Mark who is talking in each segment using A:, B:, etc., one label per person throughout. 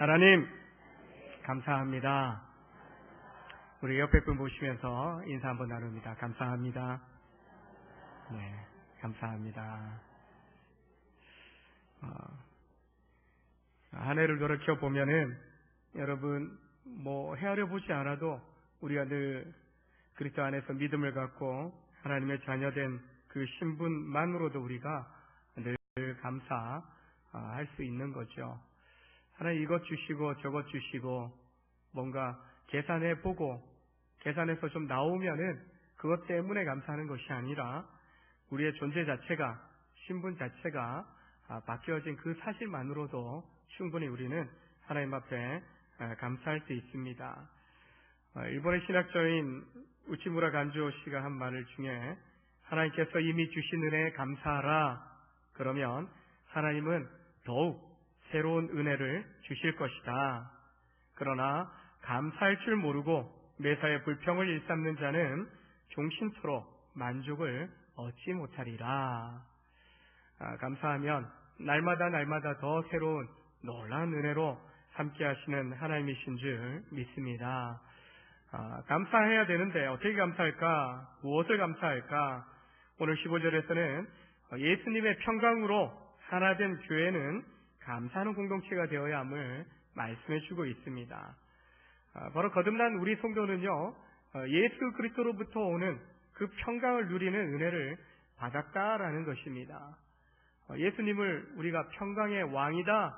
A: 하나님 감사합니다. 우리 옆에 분 보시면서 인사 한번 나눕니다. 감사합니다. 네, 감사합니다. 한 해를 돌이켜 보면은 여러분 헤아려 보지 않아도 우리가 늘 그리스도 안에서 믿음을 갖고 하나님의 자녀된 그 신분만으로도 우리가 늘 감사할 수 있는 거죠. 하나님 이것 주시고 저것 주시고 뭔가 계산해서 좀 나오면은 그것 때문에 감사하는 것이 아니라 우리의 존재 자체가, 신분 자체가 바뀌어진 그 사실만으로도 충분히 우리는 하나님 앞에 감사할 수 있습니다. 일본의 신학자인 우치무라 간조 씨가 한 말 중에 하나님께서 이미 주신 은혜에 감사하라. 그러면 하나님은 더욱 새로운 은혜를 주실 것이다. 그러나 감사할 줄 모르고 매사에 불평을 일삼는 자는 종신토록 만족을 얻지 못하리라. 감사하면 날마다 더 새로운 놀라운 은혜로 함께 하시는 하나님이신 줄 믿습니다. 감사해야 되는데 어떻게 감사할까? 무엇을 감사할까? 오늘 15절에서는 예수님의 평강으로 하나 된 교회는 감사하는 공동체가 되어야 함을 말씀해 주고 있습니다. 바로 거듭난 우리 성도는요, 예수 그리스도로부터 오는 그 평강을 누리는 은혜를 받았다라는 것입니다. 예수님을 우리가 평강의 왕이다,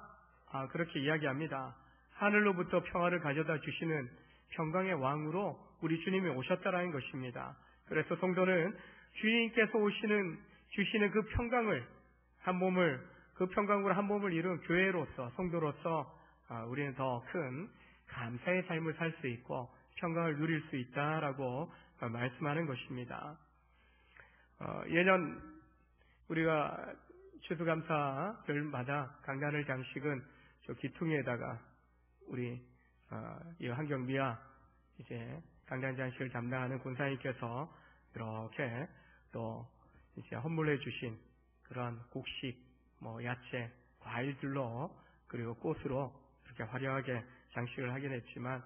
A: 그렇게 이야기합니다. 하늘로부터 평화를 가져다 주시는 평강의 왕으로 우리 주님이 오셨다라는 것입니다. 그래서 성도는 주님께서 주시는 그 평강을 그 평강으로 한 몸을 이룬 교회로서, 성도로서 우리는 더 큰 감사의 삶을 살 수 있고 평강을 누릴 수 있다라고 말씀하는 것입니다. 예년 우리가 추수감사절마다 강간을 장식은 저 기퉁이에다가 우리 이 한경미와 이제 강간 장식을 담당하는 군사님께서 이렇게 또 이제 헌물해 주신 그런 곡식, 야채, 과일들로 그리고 꽃으로 이렇게 화려하게 장식을 하긴 했지만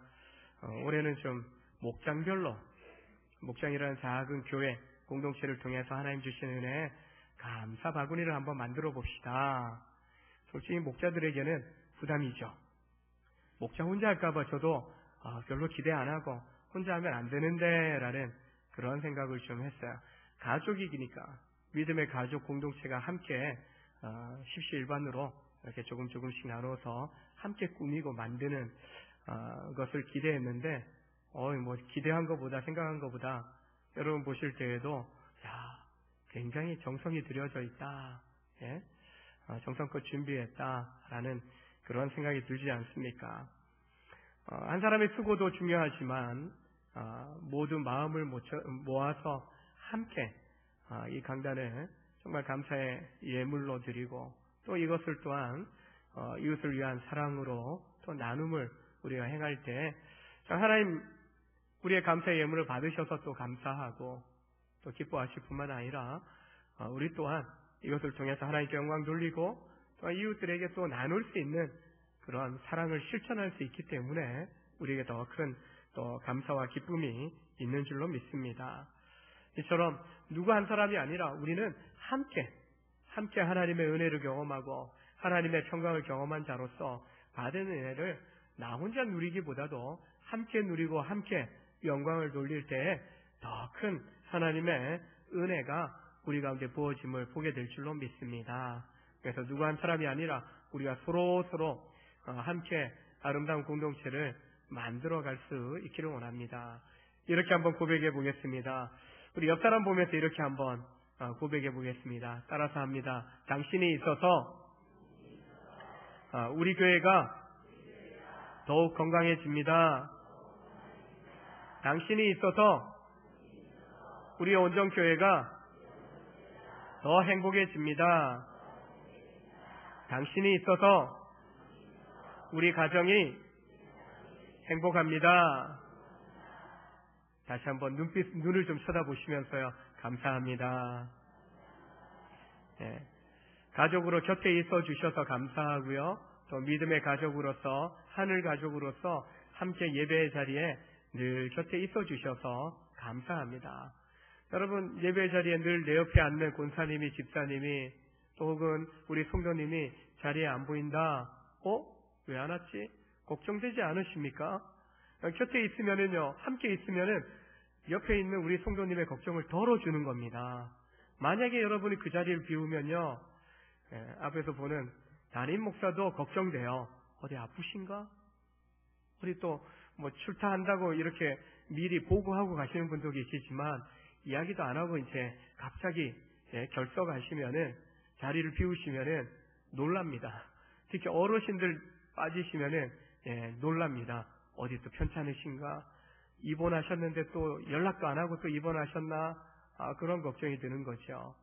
A: 올해는 좀 목장이라는 작은 교회 공동체를 통해서 하나님 주신 은혜에 감사 바구니를 한번 만들어 봅시다. 솔직히 목자들에게는 부담이죠. 목자 혼자 할까봐 저도 별로 기대 안 하고 혼자 하면 안 되는데 라는 그런 생각을 좀 했어요. 가족이니까 믿음의 가족 공동체가 함께 십시일반으로 이렇게 조금씩 나눠서 함께 꾸미고 만드는 것을 기대했는데 기대한 것보다 생각한 것보다 여러분 보실 때에도 굉장히 정성이 들여져 있다. 예? 정성껏 준비했다라는 그런 생각이 들지 않습니까? 한 사람의 수고도 중요하지만 모두 마음을 모아서 함께 이 강단을 정말 감사의 예물로 드리고 또 이것을 또한 이웃을 위한 사랑으로 또 나눔을 우리가 행할 때 하나님 우리의 감사의 예물을 받으셔서 또 감사하고 또 기뻐하실 뿐만 아니라 우리 또한 이것을 통해서 하나님께 영광 돌리고 또 이웃들에게 또 나눌 수 있는 그런 사랑을 실천할 수 있기 때문에 우리에게 더 큰 또 감사와 기쁨이 있는 줄로 믿습니다. 이처럼 누구 한 사람이 아니라 우리는 함께 하나님의 은혜를 경험하고 하나님의 평강을 경험한 자로서 받은 은혜를 나 혼자 누리기보다도 함께 누리고 함께 영광을 돌릴 때에 더 큰 하나님의 은혜가 우리 가운데 부어짐을 보게 될 줄로 믿습니다. 그래서 누구 한 사람이 아니라 우리가 서로 함께 아름다운 공동체를 만들어갈 수 있기를 원합니다. 이렇게 한번 고백해 보겠습니다. 우리 옆 사람 보면서 이렇게 한번 고백해 보겠습니다. 따라서 합니다. 당신이 있어서 우리 교회가 더욱 건강해집니다. 당신이 있어서 우리 온정교회가 더 행복해집니다. 당신이 있어서 우리 가정이 행복합니다. 다시 한번 눈을 좀 쳐다보시면서요. 감사합니다. 가족으로 곁에 있어 주셔서 감사하고요. 또 믿음의 가족으로서 하늘 가족으로서 함께 예배의 자리에 늘 곁에 있어 주셔서 감사합니다. 여러분, 예배의 자리에 늘 내 옆에 앉는 권사님이, 집사님이, 또 혹은 우리 성도님이 자리에 안 보인다. 왜 안 왔지? 걱정되지 않으십니까? 곁에 있으면은요, 함께 있으면은 옆에 있는 우리 성도님의 걱정을 덜어주는 겁니다. 만약에 여러분이 그 자리를 비우면요, 앞에서 보는 담임 목사도 걱정돼요. 어디 아프신가? 우리 또 뭐 출타한다고 이렇게 미리 보고하고 가시는 분도 계시지만 이야기도 안 하고 이제 갑자기 결석하시면은 자리를 비우시면은 놀랍니다. 특히 어르신들 빠지시면은 놀랍니다. 어디 또 편찮으신가? 입원하셨는데 또 연락도 안 하고 또 입원하셨나? 그런 걱정이 드는 거죠.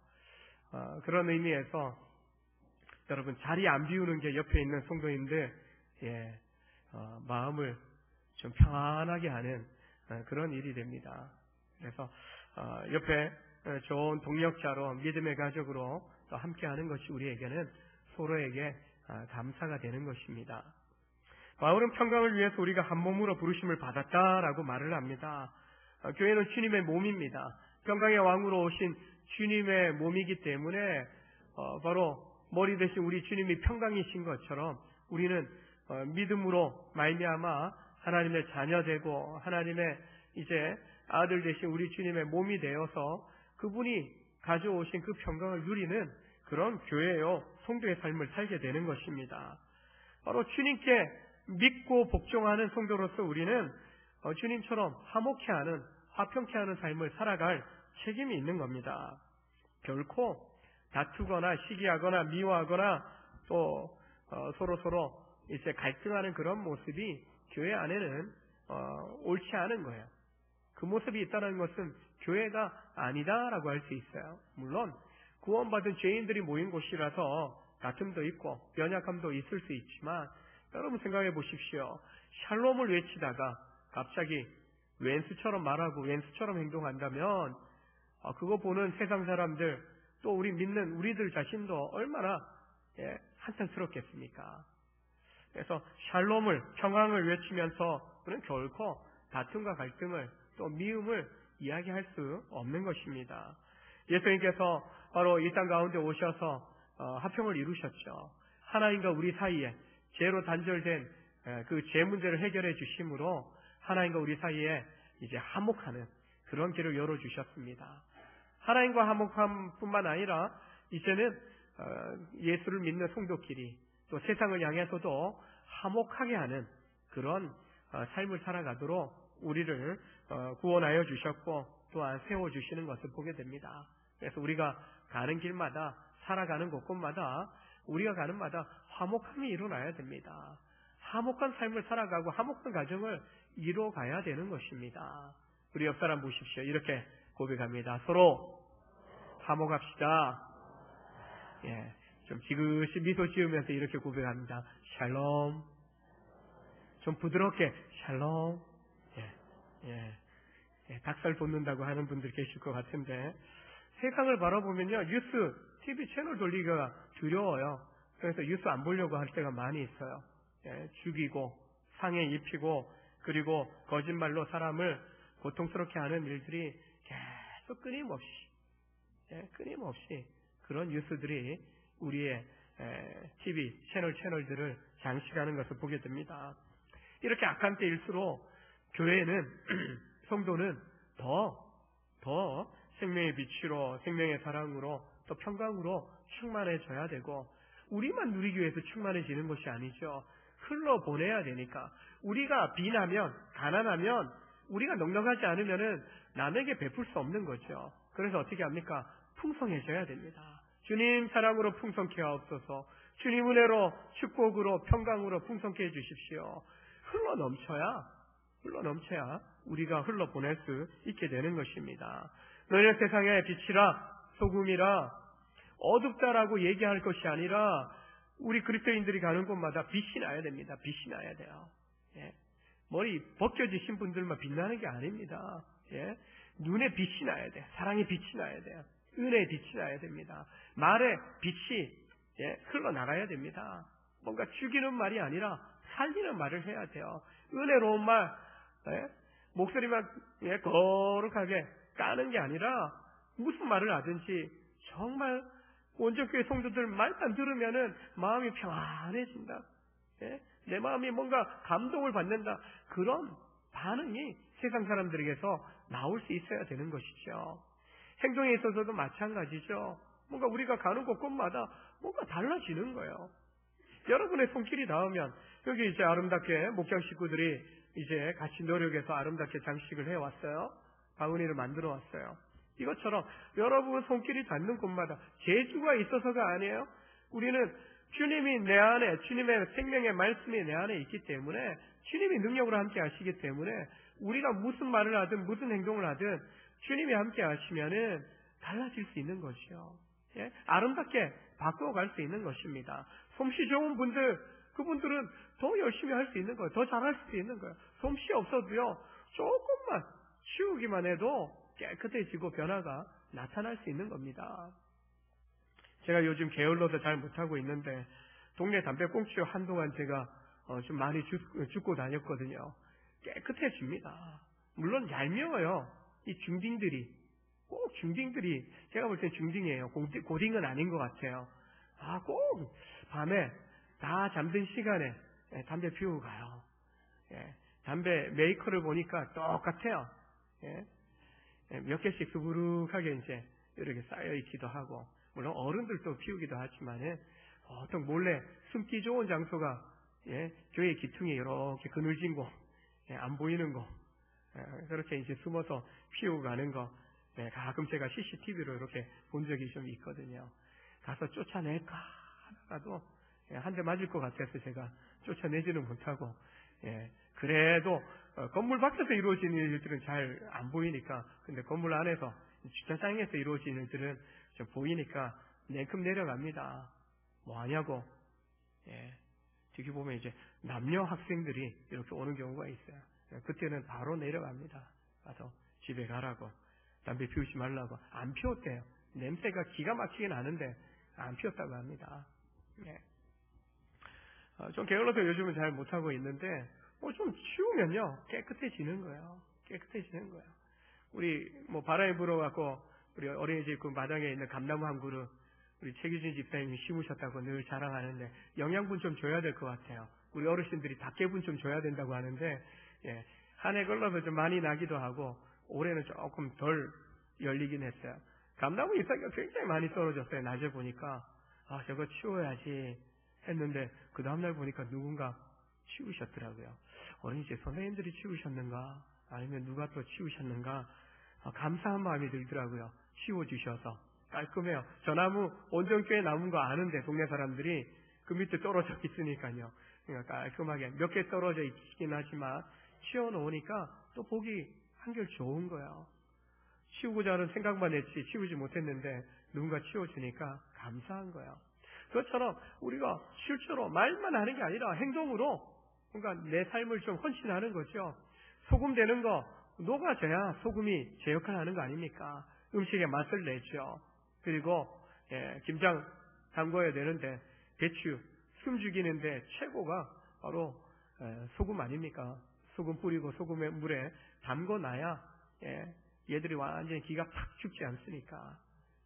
A: 그런 의미에서 여러분, 자리 안 비우는 게 옆에 있는 성도님들 마음을 좀 평안하게 하는 그런 일이 됩니다. 그래서 옆에 좋은 동력자로 믿음의 가족으로 또 함께하는 것이 우리에게는 서로에게 감사가 되는 것입니다. 바울은 평강을 위해서 우리가 한 몸으로 부르심을 받았다라고 말을 합니다. 교회는 주님의 몸입니다. 평강의 왕으로 오신 주님의 몸이기 때문에 바로 머리 대신 우리 주님이 평강이신 것처럼 우리는 믿음으로 말미암아 하나님의 자녀되고 하나님의 이제 아들 되신 우리 주님의 몸이 되어서 그분이 가져오신 그 평강을 누리는 그런 교회요, 성도의 삶을 살게 되는 것입니다. 바로 주님께 믿고 복종하는 성도로서 우리는 주님처럼 화목해하는, 화평케하는 삶을 살아갈 책임이 있는 겁니다. 결코 다투거나 시기하거나 미워하거나 또 서로 이제 갈등하는 그런 모습이 교회 안에는 옳지 않은 거예요. 그 모습이 있다는 것은 교회가 아니다라고 할 수 있어요. 물론 구원받은 죄인들이 모인 곳이라서 다툼도 있고 연약함도 있을 수 있지만 여러분 생각해 보십시오. 샬롬을 외치다가 갑자기 왼수처럼 말하고 왼수처럼 행동한다면 그거 보는 세상 사람들 또 우리 믿는 우리들 자신도 얼마나 한탄스럽겠습니까? 그래서 샬롬을, 평강을 외치면서 우리는 결코 다툼과 갈등을 또 미움을 이야기할 수 없는 것입니다. 예수님께서 바로 이 땅 가운데 오셔서 화평을 이루셨죠. 하나님과 우리 사이에 죄로 단절된 그 죄 문제를 해결해 주심으로 하나님과 우리 사이에 이제 화목하는 그런 길을 열어주셨습니다. 하나님과 화목함뿐만 아니라 이제는 예수를 믿는 성도끼리 또 세상을 향해서도 화목하게 하는 그런 삶을 살아가도록 우리를 구원하여 주셨고 또한 세워주시는 것을 보게 됩니다. 그래서 우리가 가는 길마다 살아가는 곳곳마다 우리가 가는 마다 화목함이 일어나야 됩니다. 화목한 삶을 살아가고 화목한 가정을 이뤄가야 되는 것입니다. 우리 옆 사람 보십시오. 이렇게 고백합니다. 서로 화목합시다. 좀 지그시 미소 지으면서 이렇게 고백합니다. 샬롬. 좀 부드럽게 샬롬. 닭살 돋는다고 하는 분들 계실 것 같은데 세상을 바라보면요, 뉴스, TV 채널 돌리기가 두려워요. 그래서 뉴스 안 보려고 할 때가 많이 있어요. 죽이고 상해 입히고 그리고 거짓말로 사람을 고통스럽게 하는 일들이 계속 끊임없이 그런 뉴스들이 우리의 TV 채널들을 장식하는 것을 보게 됩니다. 이렇게 악한 때일수록 교회는 성도는 더 생명의 빛으로 생명의 사랑으로 또 평강으로 충만해져야 되고 우리만 누리기 위해서 충만해지는 것이 아니죠. 흘러보내야 되니까 우리가 빈하면 가난하면 우리가 넉넉하지 않으면은 남에게 베풀 수 없는 거죠. 그래서 어떻게 합니까? 풍성해져야 됩니다. 주님 사랑으로 풍성케 하옵소서. 주님 은혜로 축복으로 평강으로 풍성케 해주십시오. 흘러 넘쳐야 우리가 흘러보낼 수 있게 되는 것입니다. 너희는 세상의 빛이라 소금이라 어둡다라고 얘기할 것이 아니라 우리 그리스도인들이 가는 곳마다 빛이 나야 됩니다. 빛이 나야 돼요. 머리 벗겨지신 분들만 빛나는 게 아닙니다. 눈에 빛이 나야 돼. 사랑의 빛이 나야 돼요. 은혜의 빛이 나야 됩니다. 말에 빛이 흘러나가야 됩니다. 뭔가 죽이는 말이 아니라 살리는 말을 해야 돼요. 은혜로운 말, 목소리만 거룩하게 까는 게 아니라 무슨 말을 하든지 정말 원정교회 성도들 말만 들으면은 마음이 평안해진다. 내 마음이 뭔가 감동을 받는다. 그런 반응이 세상 사람들에게서 나올 수 있어야 되는 것이죠. 행동에 있어서도 마찬가지죠. 뭔가 우리가 가는 곳곳마다 뭔가 달라지는 거예요. 여러분의 손길이 닿으면 여기 이제 아름답게 목장 식구들이 이제 같이 노력해서 아름답게 장식을 해왔어요. 바구니를 만들어 왔어요. 이것처럼 여러분 손길이 닿는 곳마다 재주가 있어서가 아니에요. 우리는 주님이 내 안에, 주님의 생명의 말씀이 내 안에 있기 때문에, 주님이 능력으로 함께 하시기 때문에 우리가 무슨 말을 하든 무슨 행동을 하든 주님이 함께 하시면은 달라질 수 있는 것이요. 아름답게 바꿔갈 수 있는 것입니다. 솜씨 좋은 분들, 그분들은 더 열심히 할 수 있는 거예요. 더 잘할 수 있는 거예요. 솜씨 없어도요, 조금만 치우기만 해도 깨끗해지고 변화가 나타날 수 있는 겁니다. 제가 요즘 게을러서 잘 못하고 있는데 동네 담배꽁초 한동안 제가 좀 많이 줍고 다녔거든요. 깨끗해집니다. 물론 얄미워요. 이 중딩들이, 꼭 중딩들이, 제가 볼 땐 중딩이에요. 고딩은 아닌 것 같아요. 꼭 밤에 다 잠든 시간에 담배 피우고 가요. 담배 메이커를 보니까 똑같아요. 몇 개씩 수부룩하게 이제 이렇게 쌓여 있기도 하고, 물론 어른들도 피우기도 하지만은 보통 몰래 숨기 좋은 장소가 교회 기퉁에 이렇게 그늘진 곳, 안 보이는 곳, 그렇게 이제 숨어서 피우고 가는 거, 가끔 제가 CCTV로 이렇게 본 적이 좀 있거든요. 가서 쫓아낼까 하다가도 한 대 맞을 것 같아서 제가 쫓아내지는 못하고, 그래도 건물 밖에서 이루어지는 일들은 잘 안 보이니까, 근데 건물 안에서 주차장에서 이루어지는 일들은 좀 보이니까 냉큼 내려갑니다. 뭐 하냐고. 뒤에 보면 이제 남녀 학생들이 이렇게 오는 경우가 있어요. 그때는 바로 내려갑니다. 가서 집에 가라고, 담배 피우지 말라고. 안 피웠대요. 냄새가 기가 막히게 나는데 안 피웠다고 합니다. 좀 게을러서 요즘은 잘 못하고 있는데, 좀 치우면요 깨끗해지는 거예요. 깨끗해지는 거예요. 우리 바람이 불어갖고 우리 어린이집 그 마당에 있는 감나무 한 그루 우리 최규진 집사님이 심으셨다고 늘 자랑하는데, 영양분 좀 줘야 될 것 같아요. 우리 어르신들이 닭개분 좀 줘야 된다고 하는데, 한 해 걸러서 좀 많이 나기도 하고 올해는 조금 덜 열리긴 했어요. 감나무 잎사귀가 굉장히 많이 떨어졌어요. 낮에 보니까 저거 치워야지 했는데 그 다음날 보니까 누군가 치우셨더라고요. 어린이집 선생님들이 치우셨는가 아니면 누가 또 치우셨는가, 감사한 마음이 들더라고요. 치워주셔서 깔끔해요. 저 나무 온전교회 남은 거 아는데 동네 사람들이 그 밑에 떨어져 있으니까요. 그러니까 깔끔하게 몇 개 떨어져 있긴 하지만 치워놓으니까 또 보기 한결 좋은 거예요. 치우고자 하는 생각만 했지 치우지 못했는데 누군가 치워주니까 감사한 거예요. 그것처럼 우리가 실제로 말만 하는 게 아니라 행동으로 뭔가 내 삶을 좀 헌신하는 거죠. 소금 되는 거 녹아져야 소금이 제 역할을 하는 거 아닙니까? 음식에 맛을 내죠. 그리고 김장 담궈야 되는데 배추 숨 죽이는데 최고가 바로 소금 아닙니까? 소금 뿌리고 소금의 물에 담궈놔야 얘들이 완전히 기가 팍 죽지 않습니까?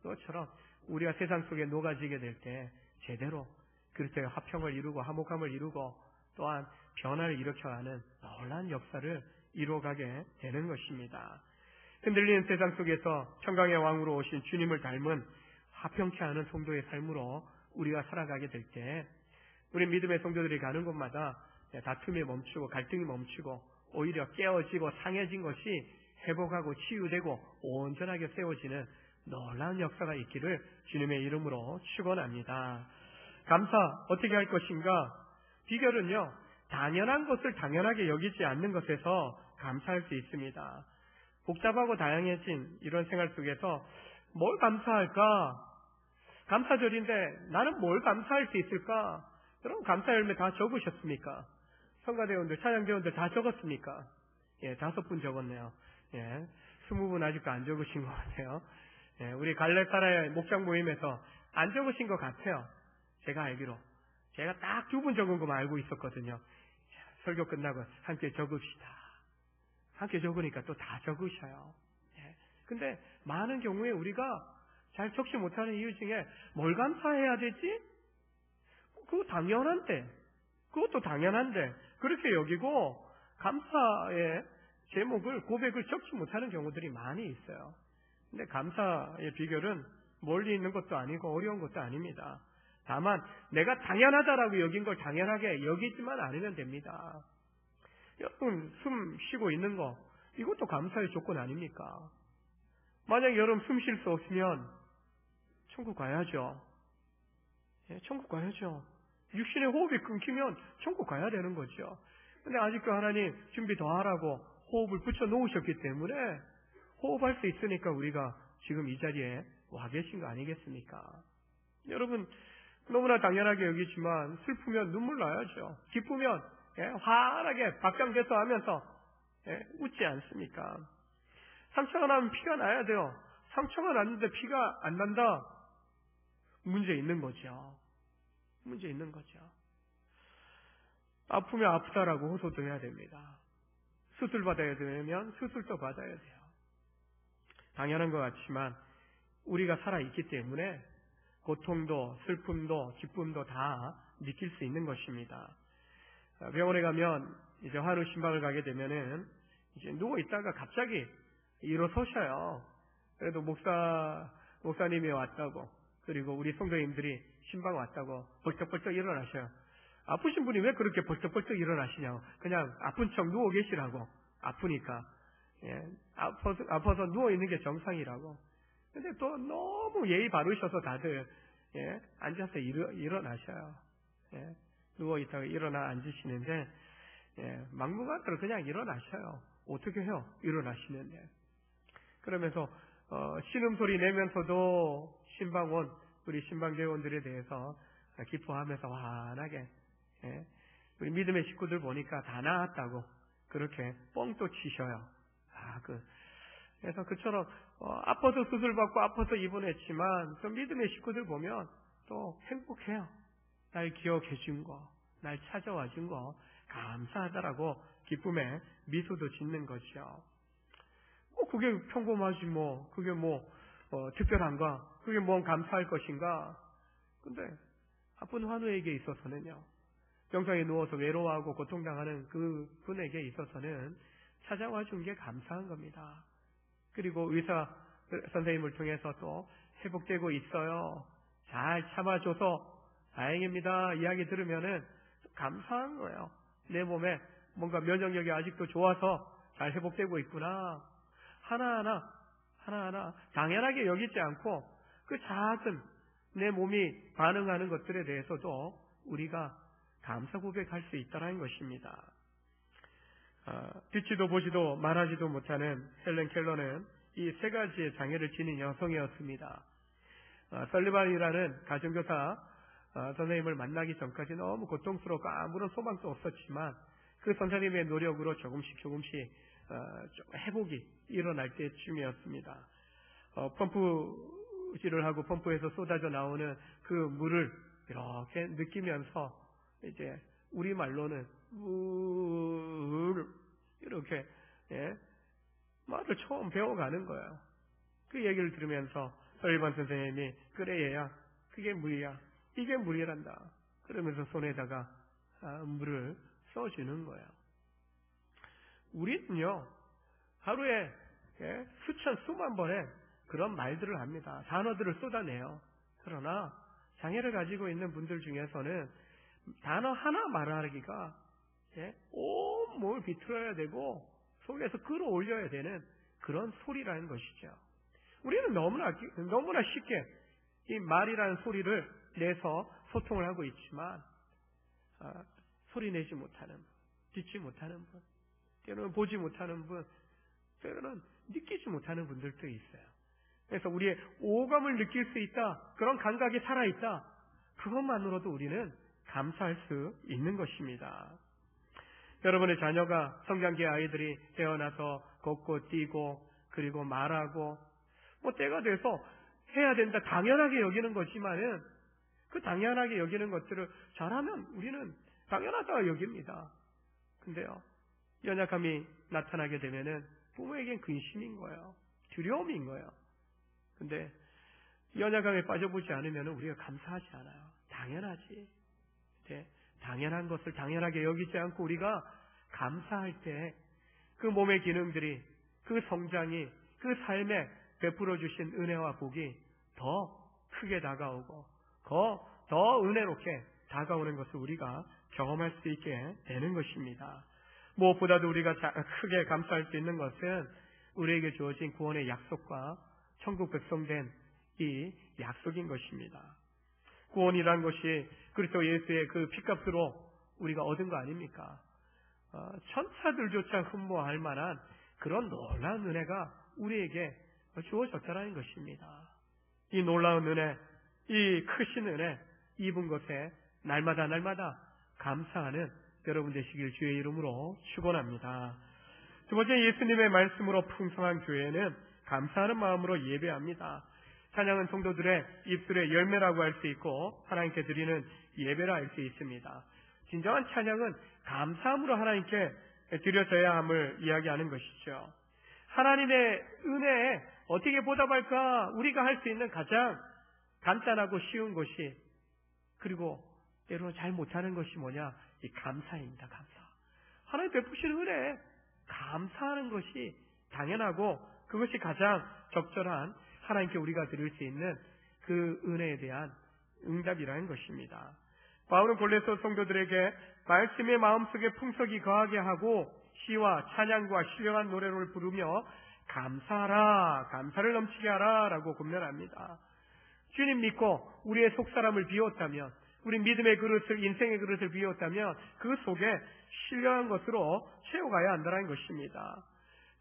A: 그것처럼 우리가 세상 속에 녹아지게 될 때 제대로 그렇게 화평을 이루고 화목함을 이루고 또한 변화를 일으켜가는 놀라운 역사를 이루어가게 되는 것입니다. 흔들리는 세상 속에서 평강의 왕으로 오신 주님을 닮은 화평케 하는 성도의 삶으로 우리가 살아가게 될 때 우리 믿음의 성도들이 가는 곳마다 다툼이 멈추고 갈등이 멈추고 오히려 깨어지고 상해진 것이 회복하고 치유되고 온전하게 세워지는 놀라운 역사가 있기를 주님의 이름으로 축원합니다. 감사 어떻게 할 것인가? 비결은요, 당연한 것을 당연하게 여기지 않는 것에서 감사할 수 있습니다. 복잡하고 다양해진 이런 생활 속에서 뭘 감사할까? 감사절인데 나는 뭘 감사할 수 있을까? 여러분 감사 열매 다 적으셨습니까? 성가대원들, 찬양대원들 다 적었습니까? 5분 적었네요. 20분 아직도 안 적으신 것 같아요. 우리 갈레타라의 목장 모임에서 안 적으신 것 같아요. 제가 알기로. 제가 딱 2분 적은 것만 알고 있었거든요. 설교 끝나고 함께 적읍시다. 함께 적으니까 또 다 적으셔요. 근데 많은 경우에 우리가 잘 적지 못하는 이유 중에 뭘 감사해야 되지? 그거 당연한데, 그것도 당연한데 그렇게 여기고 감사의 제목을, 고백을 적지 못하는 경우들이 많이 있어요. 근데 감사의 비결은 멀리 있는 것도 아니고 어려운 것도 아닙니다. 다만 내가 당연하다라고 여긴 걸 당연하게 여기지만 않으면 됩니다. 여러분 숨 쉬고 있는 거, 이것도 감사의 조건 아닙니까? 만약 여러분 숨 쉴 수 없으면 천국 가야죠. 천국 가야죠. 육신의 호흡이 끊기면 천국 가야 되는 거죠. 근데 아직도 하나님 준비 더 하라고 호흡을 붙여 놓으셨기 때문에 호흡할 수 있으니까 우리가 지금 이 자리에 와 계신 거 아니겠습니까? 여러분 너무나 당연하게 여기지만 슬프면 눈물 나야죠. 기쁘면 환하게 박장대소 하면서 웃지 않습니까? 상처가 나면 피가 나야 돼요. 상처가 났는데 피가 안 난다? 문제 있는 거죠. 문제 있는 거죠. 아프면 아프다라고 호소도 해야 됩니다. 수술 받아야 되면 수술도 받아야 돼요. 당연한 것 같지만 우리가 살아있기 때문에 고통도 슬픔도 기쁨도 다 느낄 수 있는 것입니다. 병원에 가면 이제 환우 신방을 가게 되면은 이제 누워 있다가 갑자기 일어서셔요. 그래도 목사님이 왔다고, 그리고 우리 성도님들이 신방 왔다고 벌떡벌떡 일어나셔요. 아프신 분이 왜 그렇게 벌떡벌떡 일어나시냐고. 그냥 아픈 척 누워 계시라고. 아프니까. 아파서 누워 있는 게 정상이라고. 근데 또 너무 예의 바르셔서 다들 앉아서 일어나셔요. 누워 있다가 일어나 앉으시는데 막무가내로 그냥 일어나셔요. 어떻게 해요? 일어나시는데. 그러면서 신음소리 내면서도 신방원, 우리 신방대원들에 대해서 기뻐하면서 환하게 우리 믿음의 식구들 보니까 다 나았다고 그렇게 뻥도 치셔요. 그래서 그처럼 아파서 수술받고 아파서 입원했지만 저 믿음의 식구들 보면 또 행복해요. 날 기억해 준 거, 날 찾아와 준 거 감사하다라고 기쁨에 미소도 짓는 거죠. 그게 평범하지 뭐. 그게 특별한가? 그게 뭔 감사할 것인가? 근데 아픈 환우에게 있어서는요. 병상에 누워서 외로워하고 고통당하는 그 분에게 있어서는 찾아와 준 게 감사한 겁니다. 그리고 의사 선생님을 통해서 또 회복되고 있어요. 잘 참아줘서 다행입니다. 이야기 들으면은 감사한 거예요. 내 몸에 뭔가 면역력이 아직도 좋아서 잘 회복되고 있구나. 하나하나 당연하게 여기지 않고 그 작은 내 몸이 반응하는 것들에 대해서도 우리가 감사 고백할 수 있다는 것입니다. 듣지도 보지도 말하지도 못하는 헬렌 켈러는 이 세 가지의 장애를 지닌 여성이었습니다. 설리반이라는 가정교사 선생님을 만나기 전까지 너무 고통스럽고 아무런 소망도 없었지만 그 선생님의 노력으로 조금씩 좀 회복이 일어날 때쯤이었습니다. 펌프질을 하고 펌프에서 쏟아져 나오는 그 물을 이렇게 느끼면서 이제 우리말로는 이렇게 말을 처음 배워가는 거예요. 그 얘기를 들으면서 설리반 선생님이 그래 얘야, 그게 물이야, 이게 물이란다. 그러면서 손에다가 물을 써주는 거예요. 우리는요 하루에 수만 번의 그런 말들을 합니다. 단어들을 쏟아내요. 그러나 장애를 가지고 있는 분들 중에서는 단어 하나 말하기가 온 몸을 비틀어야 되고 속에서 끌어올려야 되는 그런 소리라는 것이죠. 우리는 너무나 쉽게 이 말이라는 소리를 내서 소통을 하고 있지만 소리 내지 못하는 분, 듣지 못하는 분, 때로는 보지 못하는 분, 때로는 느끼지 못하는 분들도 있어요. 그래서 우리의 오감을 느낄 수 있다, 그런 감각이 살아있다, 그것만으로도 우리는 감사할 수 있는 것입니다. 여러분의 자녀가 성장기 아이들이 태어나서 걷고 뛰고 그리고 말하고 때가 돼서 해야 된다 당연하게 여기는 거지만은 그 당연하게 여기는 것들을 잘하면 우리는 당연하다 여깁니다. 근데요, 연약함이 나타나게 되면은 부모에겐 근심인 거예요. 두려움인 거예요. 근데 연약함에 빠져보지 않으면 우리가 감사하지 않아요. 당연하지. 당연한 것을 당연하게 여기지 않고 우리가 감사할 때 그 몸의 기능들이, 그 성장이, 그 삶에 베풀어 주신 은혜와 복이 더 크게 다가오고 더 은혜롭게 다가오는 것을 우리가 경험할 수 있게 되는 것입니다. 무엇보다도 우리가 크게 감사할 수 있는 것은 우리에게 주어진 구원의 약속과 천국 백성된 이 약속인 것입니다. 구원이라는 것이 그리스도 예수의 그 피값으로 우리가 얻은 거 아닙니까? 천사들조차 흠모할 만한 그런 놀라운 은혜가 우리에게 주어졌다는 것입니다. 이 놀라운 은혜, 이 크신 은혜 입은 것에 날마다 감사하는 여러분 되시길 주의 이름으로 축원합니다. 두 번째, 예수님의 말씀으로 풍성한 교회는 감사하는 마음으로 예배합니다. 찬양은 성도들의 입술의 열매라고 할 수 있고 하나님께 드리는 예배라 할 수 있습니다. 진정한 찬양은 감사함으로 하나님께 드려져야 함을 이야기하는 것이죠. 하나님의 은혜에 어떻게 보답할까? 우리가 할 수 있는 가장 간단하고 쉬운 것이, 그리고 때로는 잘 못하는 것이 뭐냐? 이 감사입니다. 감사. 하나님 베푸신 은혜에 감사하는 것이 당연하고 그것이 가장 적절한 하나님께 우리가 드릴 수 있는 그 은혜에 대한 응답이라는 것입니다. 바울은 골로새 성도들에게 말씀의 마음속에 풍성이 거하게 하고 시와 찬양과 신령한 노래를 부르며 감사하라, 감사를 넘치게 하라 라고 권면합니다. 주님 믿고 우리의 속사람을 비웠다면, 우리 믿음의 그릇을, 인생의 그릇을 비웠다면 그 속에 신령한 것으로 채워가야 한다는 것입니다.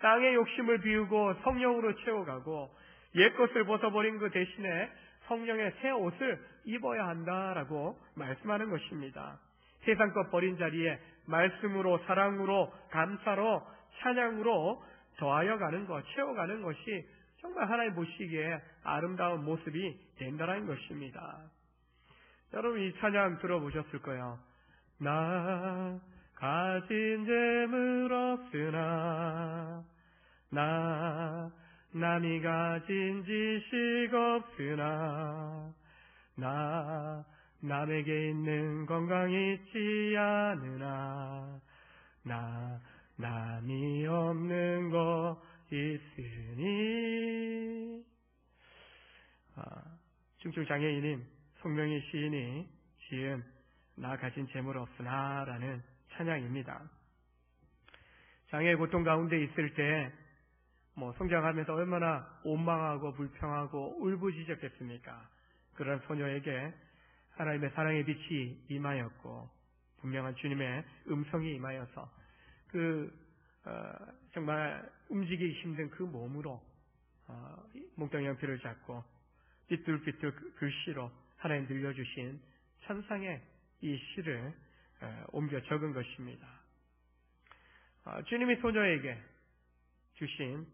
A: 땅의 욕심을 비우고 성령으로 채워가고 옛것을 벗어버린 그 대신에 성령의 새 옷을 입어야 한다라고 말씀하는 것입니다. 세상 것 버린 자리에 말씀으로, 사랑으로, 감사로, 찬양으로 더하여 가는 것, 채워가는 것이 정말 하나님 보시기에 아름다운 모습이 된다는 것입니다. 여러분 이 찬양 들어보셨을 거예요. 나 가진 재물 없으나, 나 남이 가진 지식 없으나, 나 남에게 있는 건강 있지 않으나, 나 남이 없는 것 있으니. 중증장애인인 송명희 시인이 지은 나 가진 재물 없으나 라는 찬양입니다. 장애의 고통 가운데 있을 때 성장하면서 얼마나 원망하고 불평하고 울부짖었겠습니까? 그런 소녀에게 하나님의 사랑의 빛이 임하였고 분명한 주님의 음성이 임하여서 정말 움직이기 힘든 그 몸으로 몽땅 연필을 잡고 삐뚤삐뚤 글씨로 하나님 들려주신 천상의 이 시를 옮겨 적은 것입니다. 주님이 소녀에게 주신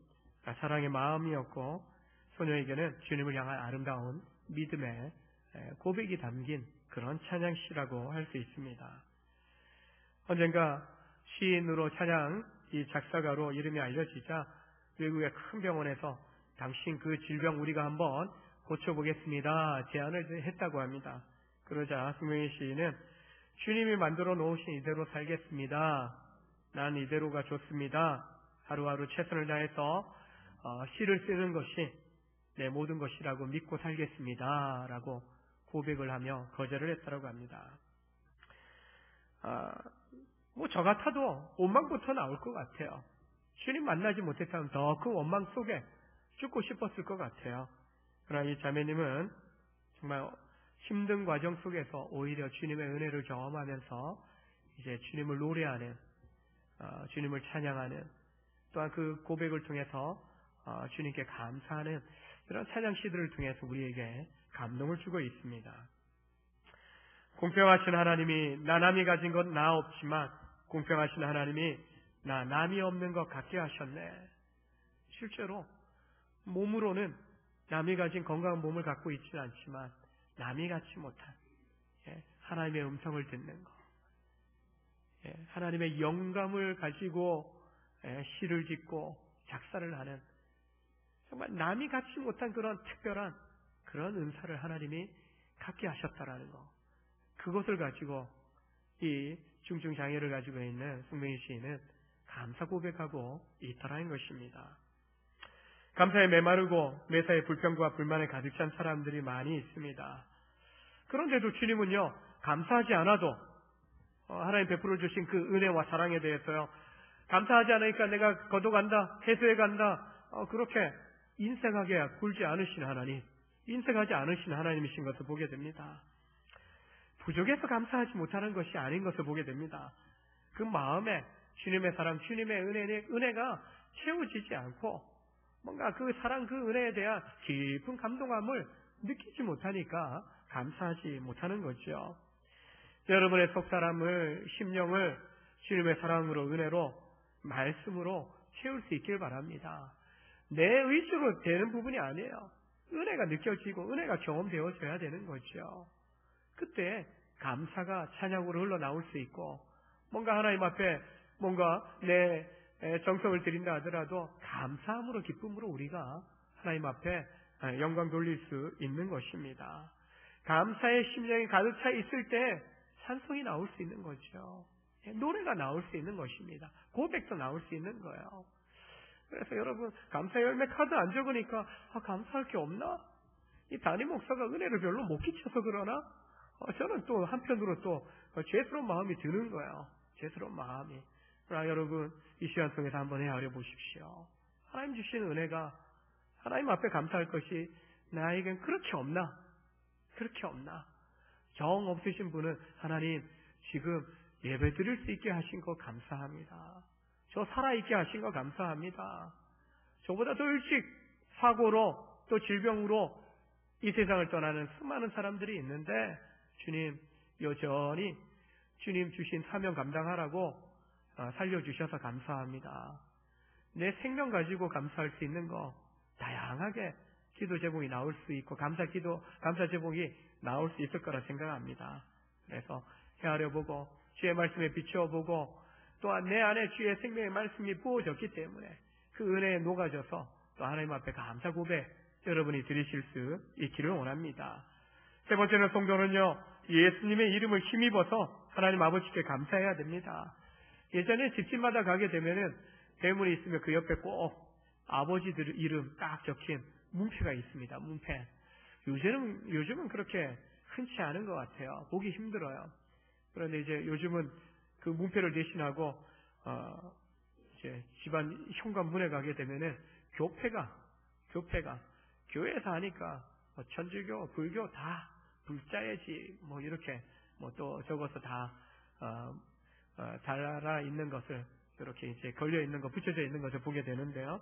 A: 사랑의 마음이었고 소녀에게는 주님을 향한 아름다운 믿음의 고백이 담긴 그런 찬양시라고 할 수 있습니다. 언젠가 시인으로 찬양 이 작사가로 이름이 알려지자 외국의 큰 병원에서 당신 그 질병 우리가 한번 고쳐보겠습니다 제안을 했다고 합니다. 그러자 송명희 시인은 주님이 만들어 놓으신 이대로 살겠습니다. 난 이대로가 좋습니다. 하루하루 최선을 다해서 시를 쓰는 것이 내 모든 것이라고 믿고 살겠습니다 라고 고백을 하며 거절을 했다고 합니다. 저 같아도 원망부터 나올 것 같아요. 주님 만나지 못했다면 더 큰 원망 속에 죽고 싶었을 것 같아요. 그러나 이 자매님은 정말 힘든 과정 속에서 오히려 주님의 은혜를 경험하면서 이제 주님을 노래하는, 주님을 찬양하는, 또한 그 고백을 통해서 주님께 감사하는 이런 찬양시들을 통해서 우리에게 감동을 주고 있습니다. 공평하신 하나님이 나 남이 가진 것 나 없지만 공평하신 하나님이 나 남이 없는 것 같게 하셨네. 실제로 몸으로는 남이 가진 건강한 몸을 갖고 있지는 않지만 남이 갖지 못한 하나님의 음성을 듣는 것, 하나님의 영감을 가지고 시를 짓고 작사를 하는, 정말 남이 갖지 못한 그런 특별한 그런 은사를 하나님이 갖게 하셨다라는 것, 그것을 가지고 이 중증장애를 가지고 있는 송명희 시인은 감사 고백하고 있다라는 것입니다. 감사에 메마르고 매사에 불평과 불만에 가득 찬 사람들이 많이 있습니다. 그런데도 주님은요, 감사하지 않아도 하나님 베풀어 주신 그 은혜와 사랑에 대해서요, 감사하지 않으니까 내가 거둬간다, 해소해간다, 그렇게 인색하게 굴지 않으신 하나님, 인색하지 않으신 하나님이신 것을 보게 됩니다. 부족해서 감사하지 못하는 것이 아닌 것을 보게 됩니다. 그 마음에 주님의 사랑, 주님의 은혜가 채워지지 않고 뭔가 그 사랑, 그 은혜에 대한 깊은 감동함을 느끼지 못하니까 감사하지 못하는 거죠. 여러분의 속사람을, 심령을 주님의 사랑으로, 은혜로, 말씀으로 채울 수 있길 바랍니다. 내 의지로 되는 부분이 아니에요. 은혜가 느껴지고 은혜가 경험되어져야 되는 거죠. 그때 감사가 찬양으로 흘러나올 수 있고, 뭔가 하나님 앞에 뭔가 내 정성을 드린다 하더라도 감사함으로, 기쁨으로 우리가 하나님 앞에 영광 돌릴 수 있는 것입니다. 감사의 심령이 가득 차 있을 때 찬송이 나올 수 있는 거죠. 노래가 나올 수 있는 것입니다. 고백도 나올 수 있는 거예요. 그래서 여러분, 감사 열매 카드 안 적으니까 감사할 게 없나? 이 담임 목사가 은혜를 별로 못 끼쳐서 그러나? 저는 또 한편으로 또 죄스러운 마음이 드는 거예요. 죄스러운 마음이. 그러나 여러분, 이 시간 속에서 한번 헤아려 보십시오. 하나님 주신 은혜가, 하나님 앞에 감사할 것이 나에겐 그렇게 없나? 그렇게 없나? 정 없으신 분은 하나님 지금 예배 드릴 수 있게 하신 거 감사합니다. 저 살아있게 하신 거 감사합니다. 저보다 더 일찍 사고로 또 질병으로 이 세상을 떠나는 수많은 사람들이 있는데 주님 여전히 주님 주신 사명 감당하라고 살려주셔서 감사합니다. 내 생명 가지고 감사할 수 있는 거 다양하게 기도 제목이 나올 수 있고 감사 제목이 나올 수 있을 거라 생각합니다. 그래서 헤아려보고 주의 말씀에 비추어보고 또한 내 안에 주의 생명의 말씀이 부어졌기 때문에 그 은혜에 녹아져서 또 하나님 앞에 감사 고백 여러분이 드리실 수 있기를 원합니다. 세 번째는 성도는요, 예수님의 이름을 힘입어서 하나님 아버지께 감사해야 됩니다. 예전에 집집마다 가게 되면은 대문이 있으면 그 옆에 꼭 아버지들 이름 딱 적힌 문패가 있습니다. 문패. 요즘은 그렇게 흔치 않은 것 같아요. 보기 힘들어요. 그런데 이제 요즘은 그 문패를 대신하고 이제 집안 현관문에 가게 되면은 교패가 교회에서 하니까 천주교, 불교 다 불자예지 뭐 이렇게 뭐 또 적어서 다 달아 있는 것을 이렇게 이제 걸려 있는 거, 붙여져 있는 것을 보게 되는데요.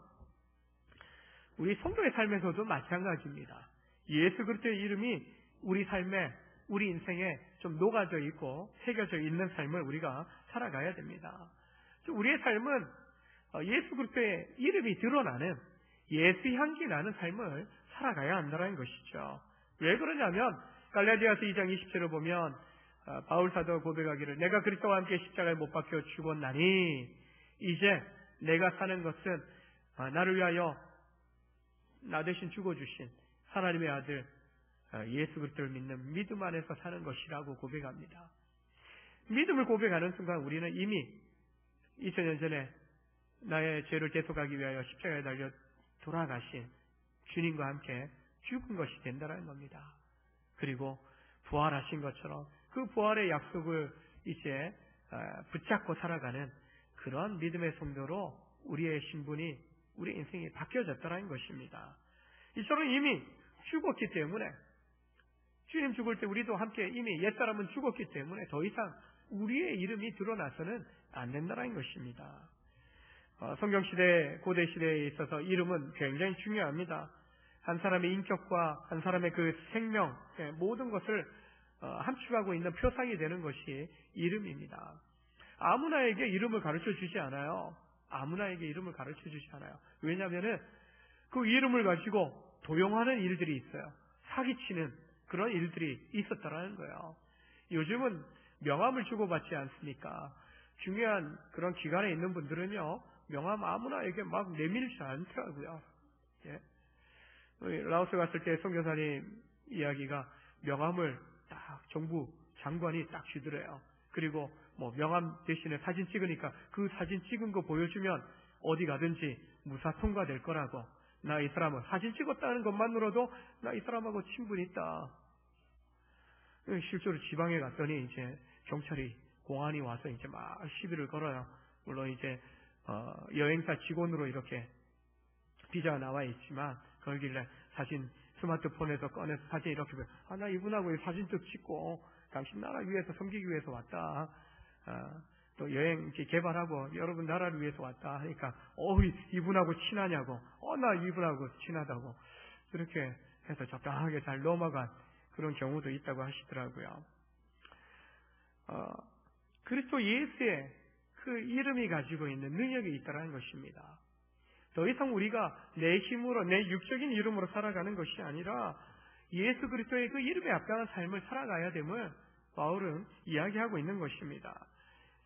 A: 우리 성도의 삶에서도 마찬가지입니다. 예수 그리스도의 이름이 우리 삶에, 우리 인생에 좀 녹아져 있고 새겨져 있는 삶을 우리가 살아가야 됩니다. 우리의 삶은 예수 그리스도의 이름이 드러나는 예수 향기 나는 삶을 살아가야 한다는 것이죠. 왜 그러냐면 갈라디아서 2장 20절을 보면 바울 사도가 고백하기를 내가 그리스도와 함께 십자가에 못 박혀 죽었나니 이제 내가 사는 것은 나를 위하여 나 대신 죽어주신 하나님의 아들 예수 그리스도를 믿는 믿음 안에서 사는 것이라고 고백합니다. 믿음을 고백하는 순간 우리는 이미 2000년 전에 나의 죄를 대속하기 위하여 십자가에 달려 돌아가신 주님과 함께 죽은 것이 된다는 겁니다. 그리고 부활하신 것처럼 그 부활의 약속을 이제 붙잡고 살아가는 그런 믿음의 성도로 우리의 신분이, 우리 인생이 바뀌어졌다는 것입니다. 이처럼 이미 죽었기 때문에 주님 죽을 때 우리도 함께 이미 옛사람은 죽었기 때문에 더 이상 우리의 이름이 드러나서는 안 된다는 것입니다. 성경시대, 고대시대에 있어서 이름은 굉장히 중요합니다. 한 사람의 인격과 한 사람의 그 생명, 모든 것을 함축하고 있는 표상이 되는 것이 이름입니다. 아무나에게 이름을 가르쳐 주지 않아요. 아무나에게 이름을 가르쳐 주지 않아요. 왜냐하면 그 이름을 가지고 도용하는 일들이 있어요. 사기치는 그런 일들이 있었다라는 거예요. 요즘은 명함을 주고받지 않습니까? 중요한 그런 기관에 있는 분들은요, 명함 아무나에게 막 내밀지 않더라고요. 예. 라오스 갔을 때 선교사님 이야기가 명함을 딱 정부 장관이 딱 주더래요. 그리고 뭐 명함 대신에 사진 찍으니까 그 사진 찍은 거 보여주면 어디 가든지 무사 통과될 거라고. 나 이 사람은 사진 찍었다는 것만으로도 나 이 사람하고 친분이 있다. 실제로 지방에 갔더니 이제 경찰이 공안이 와서 이제 막 시비를 걸어요. 물론 이제 여행사 직원으로 이렇게 비자가 나와 있지만 거길래 사진 스마트폰에서 꺼내서 사진 이렇게 나 이분하고 사진도 찍고 당신 나라 위해서 섬기기 위해서 왔다. 또 여행 개발하고 여러분 나라를 위해서 왔다 하니까 이분하고 친하냐고 나 이분하고 친하다고 그렇게 해서 적당하게 잘 넘어간 그런 경우도 있다고 하시더라고요. 그리스도 예수의 그 이름이 가지고 있는 능력이 있다는 것입니다. 더 이상 우리가 내 힘으로 내 육적인 이름으로 살아가는 것이 아니라 예수 그리스도의 그 이름에 합당한 삶을 살아가야 됨을 바울은 이야기하고 있는 것입니다.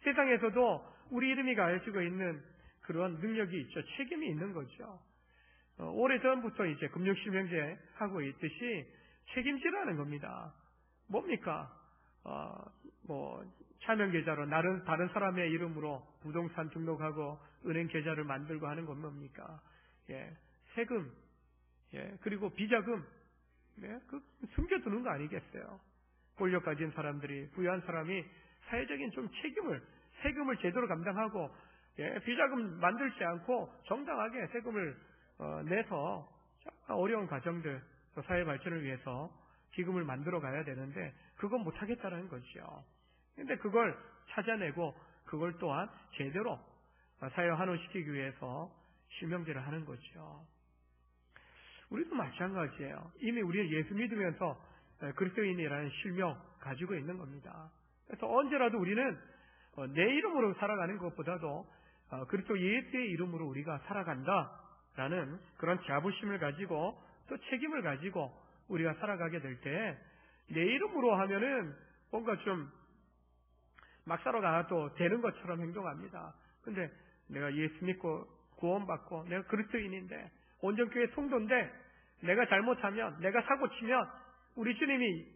A: 세상에서도 우리 이름이 가지고 있는 그런 능력이 있죠. 책임이 있는 거죠. 오래전부터 이제 금융실명제 하고 있듯이 책임지라는 겁니다. 뭡니까? 차명 계좌로 다른 사람의 이름으로 부동산 등록하고 은행 계좌를 만들고 하는 건 뭡니까? 세금, 그리고 비자금, 그 숨겨두는 거 아니겠어요? 권력 가진 사람들이, 부유한 사람이 사회적인 좀 세금을 제대로 감당하고, 비자금 만들지 않고 정당하게 세금을 내서 어려운 가정들, 사회 발전을 위해서 기금을 만들어 가야 되는데, 그건 못하겠다는 거죠. 근데 그걸 찾아내고, 그걸 또한 제대로 사회 환원시키기 위해서 실명제를 하는 거죠. 우리도 마찬가지예요. 이미 우리가 예수 믿으면서 그리스도인이라는 실명 가지고 있는 겁니다. 그래서 언제라도 우리는 내 이름으로 살아가는 것보다도 그리스도 예수의 이름으로 우리가 살아간다라는 그런 자부심을 가지고 또 책임을 가지고 우리가 살아가게 될 때 내 이름으로 하면은 뭔가 좀 막 살아가도 되는 것처럼 행동합니다. 근데 내가 예수 믿고 구원받고 내가 그리스도인인데 온전교회 성도인데 내가 잘못하면 내가 사고치면 우리 주님이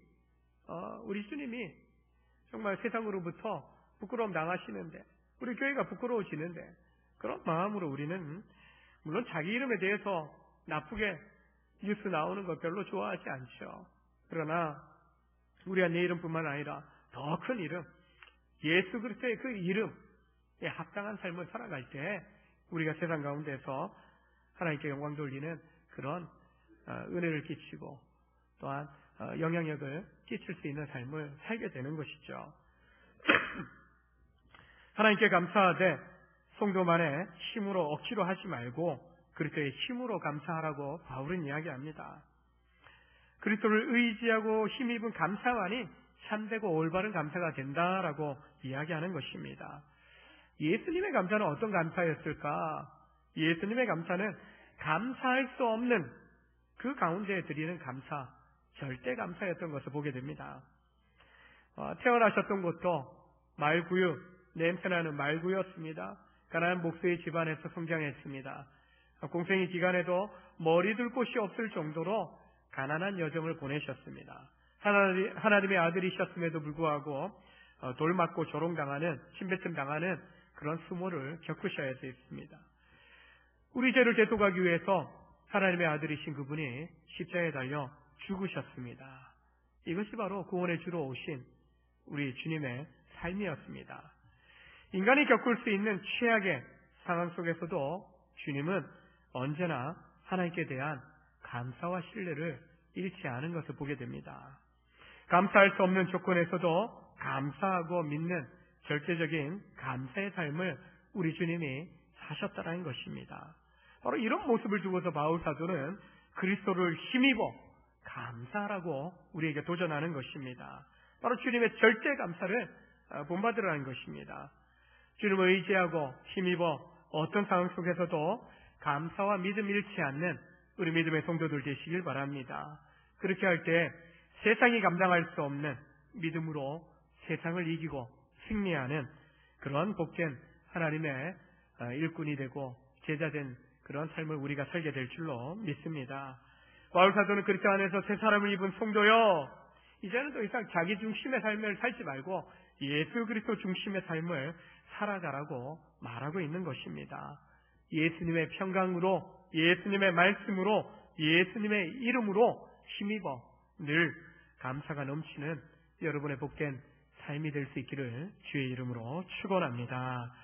A: 정말 세상으로부터 부끄러움 당하시는데 우리 교회가 부끄러워지는데 그런 마음으로 우리는 물론 자기 이름에 대해서 나쁘게 뉴스 나오는 거 별로 좋아하지 않죠. 그러나 우리가 내 이름뿐만 아니라 더 큰 이름 예수 그리스도의 그 이름에 합당한 삶을 살아갈 때 우리가 세상 가운데서 하나님께 영광 돌리는 그런 은혜를 끼치고 또한 영향력을 끼칠 수 있는 삶을 살게 되는 것이죠. 하나님께 감사하되 성도만의 힘으로 억지로 하지 말고 그리스도의 힘으로 감사하라고 바울은 이야기합니다. 그리스도를 의지하고 힘입은 감사만이 참되고 올바른 감사가 된다라고 이야기하는 것입니다. 예수님의 감사는 어떤 감사였을까? 예수님의 감사는 감사할 수 없는 그 가운데 드리는 감사, 절대 감사였던 것을 보게 됩니다. 태어나셨던 곳도 말구유, 냄새나는 말구였습니다. 가난한 목수의 집안에서 성장했습니다. 공생의 기간에도 머리 둘 곳이 없을 정도로 가난한 여정을 보내셨습니다. 하나님의 아들이셨음에도 불구하고 돌 맞고 조롱당하는, 침뱉음 당하는 그런 수모를 겪으셔야 했습니다. 우리 죄를 대속하기 위해서 하나님의 아들이신 그분이 십자가에 달려 죽으셨습니다. 이것이 바로 구원의 주로 오신 우리 주님의 삶이었습니다. 인간이 겪을 수 있는 최악의 상황 속에서도 주님은 언제나 하나님께 대한 감사와 신뢰를 잃지 않은 것을 보게 됩니다. 감사할 수 없는 조건에서도 감사하고 믿는 절대적인 감사의 삶을 우리 주님이 사셨다는 것입니다. 바로 이런 모습을 두고서 바울 사도는 그리스도를 힘입어 감사하라고 우리에게 도전하는 것입니다. 바로 주님의 절대 감사를 본받으라는 것입니다. 주님을 의지하고 힘입어 어떤 상황 속에서도 감사와 믿음 잃지 않는 우리 믿음의 성도들 되시길 바랍니다. 그렇게 할 때 세상이 감당할 수 없는 믿음으로 세상을 이기고 승리하는 그런 복된 하나님의 일꾼이 되고 제자된 그런 삶을 우리가 살게 될 줄로 믿습니다. 바울 사도는 그리스도 안에서 새 사람을 입은 성도여, 이제는 더 이상 자기 중심의 삶을 살지 말고 예수 그리스도 중심의 삶을 살아가라고 말하고 있는 것입니다. 예수님의 평강으로, 예수님의 말씀으로, 예수님의 이름으로 힘입어 늘 감사가 넘치는 여러분의 복된 삶이 될 수 있기를 주의 이름으로 축원합니다.